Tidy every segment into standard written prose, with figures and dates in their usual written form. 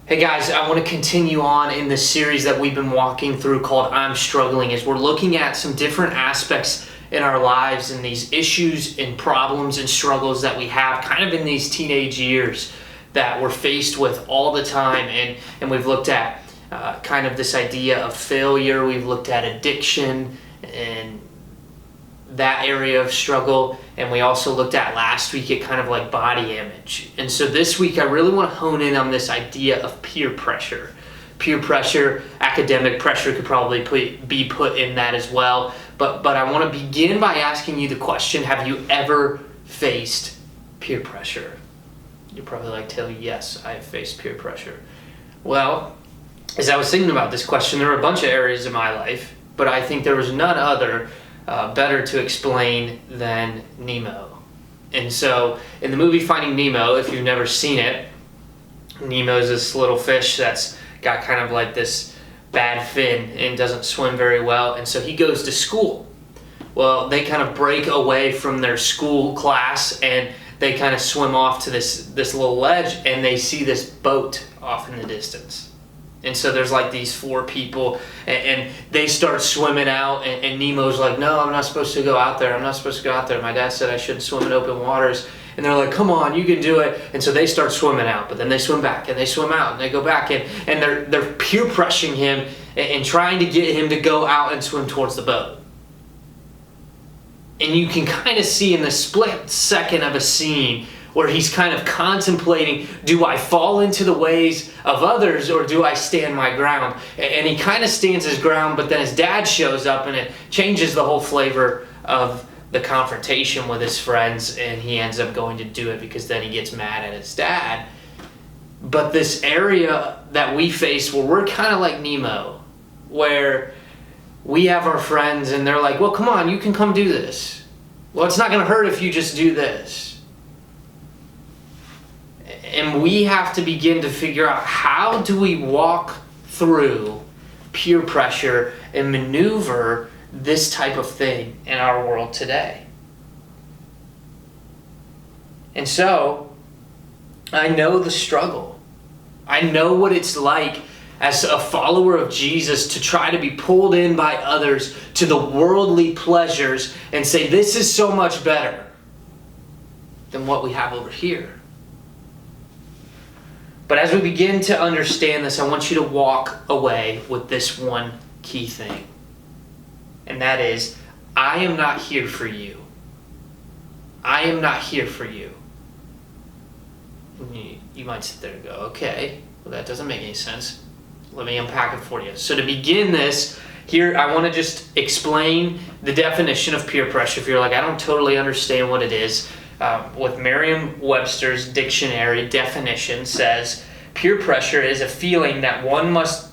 Hey guys, I want to continue on in this series that we've been walking through called I'm Struggling, as we're looking at some different aspects in our lives and these issues and problems and struggles that we have kind of in these teenage years that we're faced with all the time. And we've looked at kind of this idea of failure. We've looked at addiction and that area of struggle, and we also looked at last week at kind of like body image. And so this week I really want to hone in on this idea of peer pressure. Peer pressure, academic pressure could probably be put in that as well. But I want to begin by asking you the question, have you ever faced peer pressure? You're probably like, Taylor, yes, I have faced peer pressure. Well, as I was thinking about this question, there were a bunch of areas in my life, but I think there was none other better to explain than Nemo. And so in the movie Finding Nemo, if you've never seen it, Nemo's this little fish that's got kind of like this bad fin and doesn't swim very well, and so he goes to school. Well, they kind of break away from their school class and they kind of swim off to this little ledge, and they see this boat off in the distance. And so there's like these four people, and they start swimming out, and Nemo's like, no, I'm not supposed to go out there. I'm not supposed to go out there. My dad said I shouldn't swim in open waters. And they're like, come on, you can do it. And so they start swimming out, but then they swim back, and they swim out, and they go back, and they're peer pressuring him and trying to get him to go out and swim towards the boat. And you can kind of see in the split second of a scene where he's kind of contemplating, do I fall into the ways of others or do I stand my ground? And he kind of stands his ground, but then his dad shows up and it changes the whole flavor of the confrontation with his friends, and he ends up going to do it because then he gets mad at his dad. But this area that we face where we're kind of like Nemo, where we have our friends and they're like, well, come on, you can come do this. Well, it's not going to hurt if you just do this. And we have to begin to figure out, how do we walk through peer pressure and maneuver this type of thing in our world today? And so, I know the struggle. I know what it's like as a follower of Jesus to try to be pulled in by others to the worldly pleasures and say, this is so much better than what we have over here. But as we begin to understand this, I want you to walk away with this one key thing. And that is, I am not here for you. I am not here for you. You might sit there and go, okay, well, that doesn't make any sense. Let me unpack it for you. So to begin this, here I want to just explain the definition of peer pressure. If you're like, I don't totally understand what it is. With Merriam-Webster's dictionary definition says, peer pressure is a feeling that one must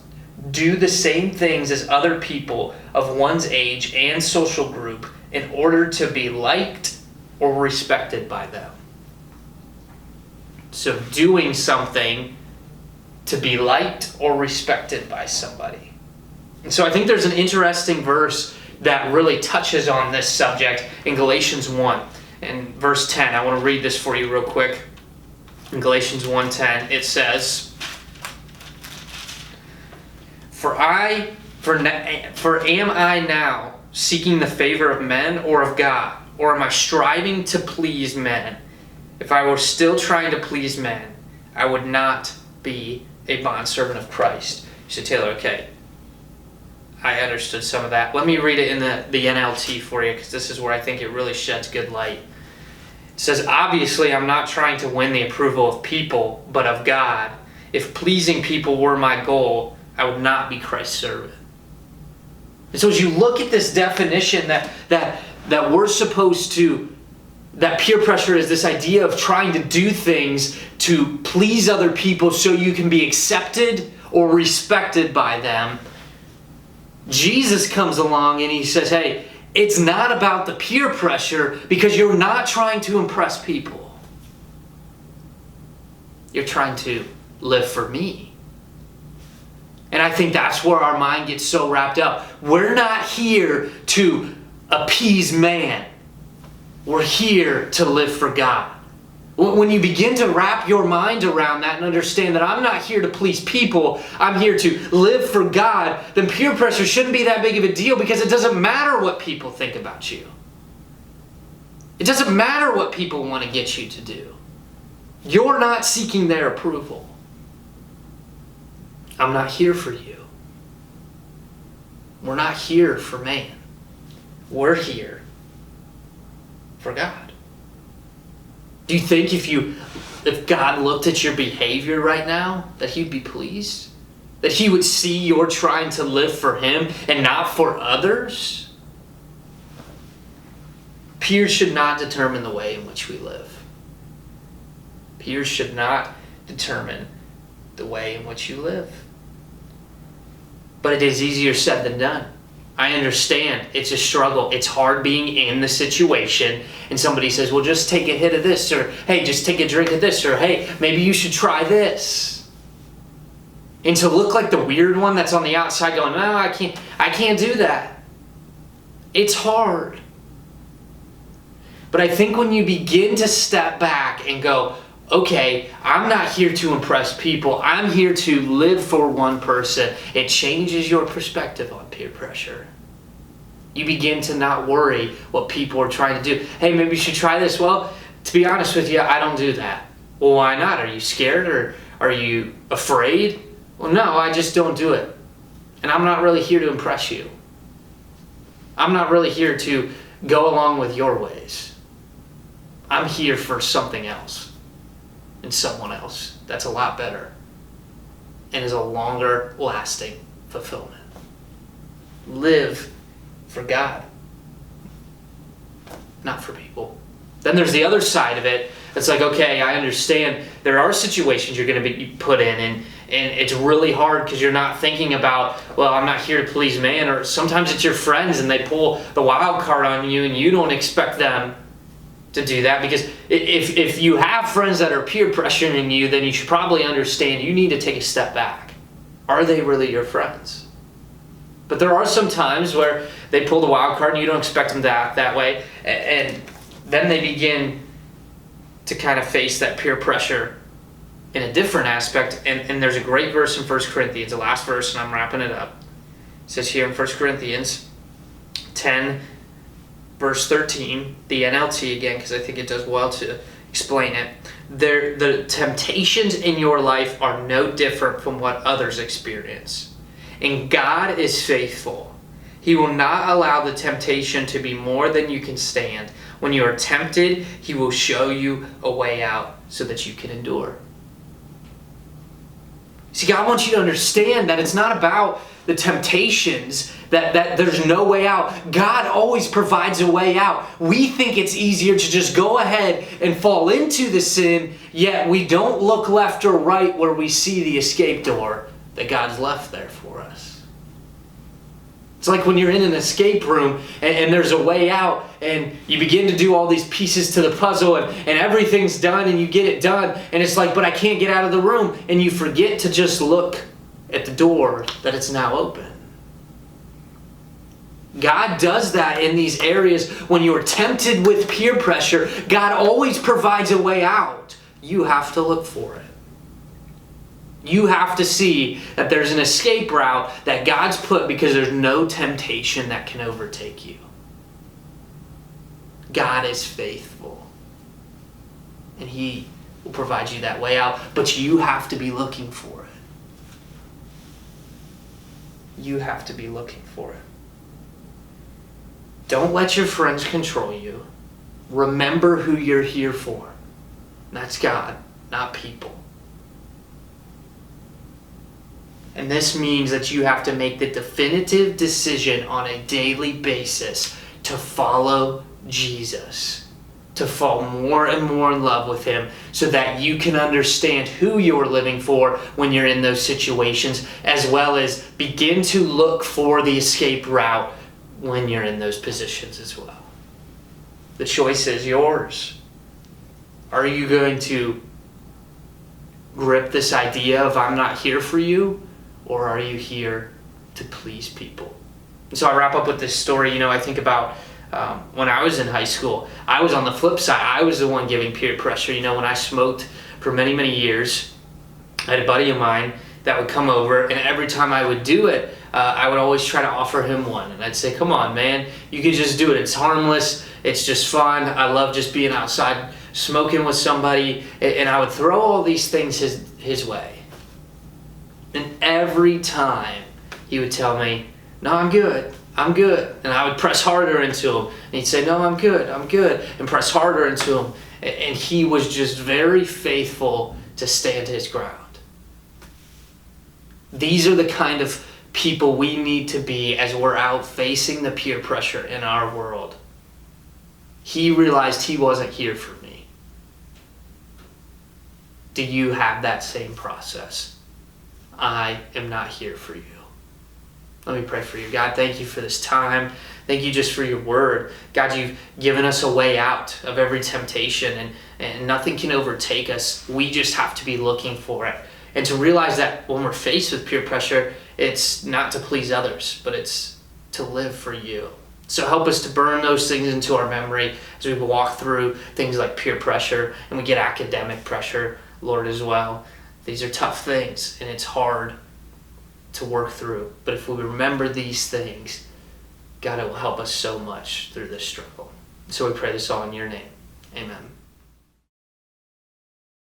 do the same things as other people of one's age and social group in order to be liked or respected by them. So doing something to be liked or respected by somebody. And so I think there's an interesting verse that really touches on this subject in Galatians 1. In verse 10, I want to read this for you real quick. In Galatians 1:10, it says, For am I now seeking the favor of men or of God? Or am I striving to please men? If I were still trying to please men, I would not be a bondservant of Christ. You say, Taylor, okay, I understood some of that. Let me read it in the NLT for you, because this is where I think it really sheds good light. It says, obviously, I'm not trying to win the approval of people, but of God. If pleasing people were my goal, I would not be Christ's servant. And so as you look at this definition that we're supposed to, that peer pressure is this idea of trying to do things to please other people so you can be accepted or respected by them. Jesus comes along and he says, hey, it's not about the peer pressure, because you're not trying to impress people. You're trying to live for me. And I think that's where our mind gets so wrapped up. We're not here to appease man. We're here to live for God. When you begin to wrap your mind around that and understand that I'm not here to please people, I'm here to live for God, then peer pressure shouldn't be that big of a deal, because it doesn't matter what people think about you. It doesn't matter what people want to get you to do. You're not seeking their approval. I'm not here for you. We're not here for man. We're here for God. Do you think if God looked at your behavior right now, that he'd be pleased? That he would see you're trying to live for him and not for others? Peers should not determine the way in which we live. Peers should not determine the way in which you live. But it is easier said than done. I understand it's a struggle. It's hard being in the situation and somebody says, well, just take a hit of this, or hey, just take a drink of this, or hey, maybe you should try this. And to look like the weird one that's on the outside going, no, I can't do that. It's hard. But I think when you begin to step back and go, okay, I'm not here to impress people. I'm here to live for one person. It changes your perspective on peer pressure. You begin to not worry what people are trying to do. Hey, maybe you should try this. Well, to be honest with you, I don't do that. Well, why not? Are you scared, or are you afraid? Well, no, I just don't do it. And I'm not really here to impress you. I'm not really here to go along with your ways. I'm here for something else. And someone else that's a lot better and is a longer lasting fulfillment. Live for God, not for people. Then there's the other side of it. It's like, okay, I understand there are situations you're going to be put in, and it's really hard because you're not thinking about, well, I'm not here to please man, or sometimes it's your friends and they pull the wild card on you and you don't expect them to do that, because if you have friends that are peer pressuring you, then you should probably understand you need to take a step back. Are they really your friends? But there are some times where they pull the wild card and you don't expect them to act that way, and then they begin to kind of face that peer pressure in a different aspect. And there's a great verse in 1 Corinthians, the last verse, and I'm wrapping it up. It says here in 1 Corinthians 10, verse 13, the NLT again, because I think it does well to explain it. The temptations in your life are no different from what others experience. And God is faithful. He will not allow the temptation to be more than you can stand. When you are tempted, he will show you a way out so that you can endure. See, God wants you to understand that it's not about the temptations, that there's no way out. God always provides a way out. We think it's easier to just go ahead and fall into the sin, yet we don't look left or right where we see the escape door that God's left there for us. It's like when you're in an escape room and there's a way out, and you begin to do all these pieces to the puzzle, and everything's done and you get it done, and it's like, but I can't get out of the room, and you forget to just look at the door that it's now open. God does that in these areas when you're tempted with peer pressure. God always provides a way out. You have to look for it. You have to see that there's an escape route that God's put, because there's no temptation that can overtake you. God is faithful, and he will provide you that way out, but you have to be looking for it. You have to be looking for it. Don't let your friends control you. Remember who you're here for. And that's God, not people. And this means that you have to make the definitive decision on a daily basis to follow Jesus, to fall more and more in love with him, so that you can understand who you're living for when you're in those situations, as well as begin to look for the escape route when you're in those positions as well. The choice is yours. Are you going to grip this idea of I'm not here for you, or are you here to please people? And so I wrap up with this story. I think about when I was in high school. I was on the flip side. I was the one giving peer pressure. When I smoked for many, many years, I had a buddy of mine that would come over, and every time I would do it, I would always try to offer him one. And I'd say, come on, man, you can just do it. It's harmless. It's just fun. I love just being outside smoking with somebody. And I would throw all these things his way. And every time he would tell me, no, I'm good. I'm good. And I would press harder into him. And he'd say, no, I'm good. I'm good. And press harder into him. And he was just very faithful to stand his ground. These are the kind of people we need to be as we're out facing the peer pressure in our world. He realized he wasn't here for me. Do you have that same process? I am not here for you. Let me pray for you. God, thank you for this time. Thank you just for your word. God, you've given us a way out of every temptation, and nothing can overtake us. We just have to be looking for it. And to realize that when we're faced with peer pressure, it's not to please others, but it's to live for you. So help us to burn those things into our memory as we walk through things like peer pressure, and we get academic pressure, Lord, as well. These are tough things, and it's hard to work through. But if we remember these things, God, it will help us so much through this struggle. So we pray this all in your name. Amen.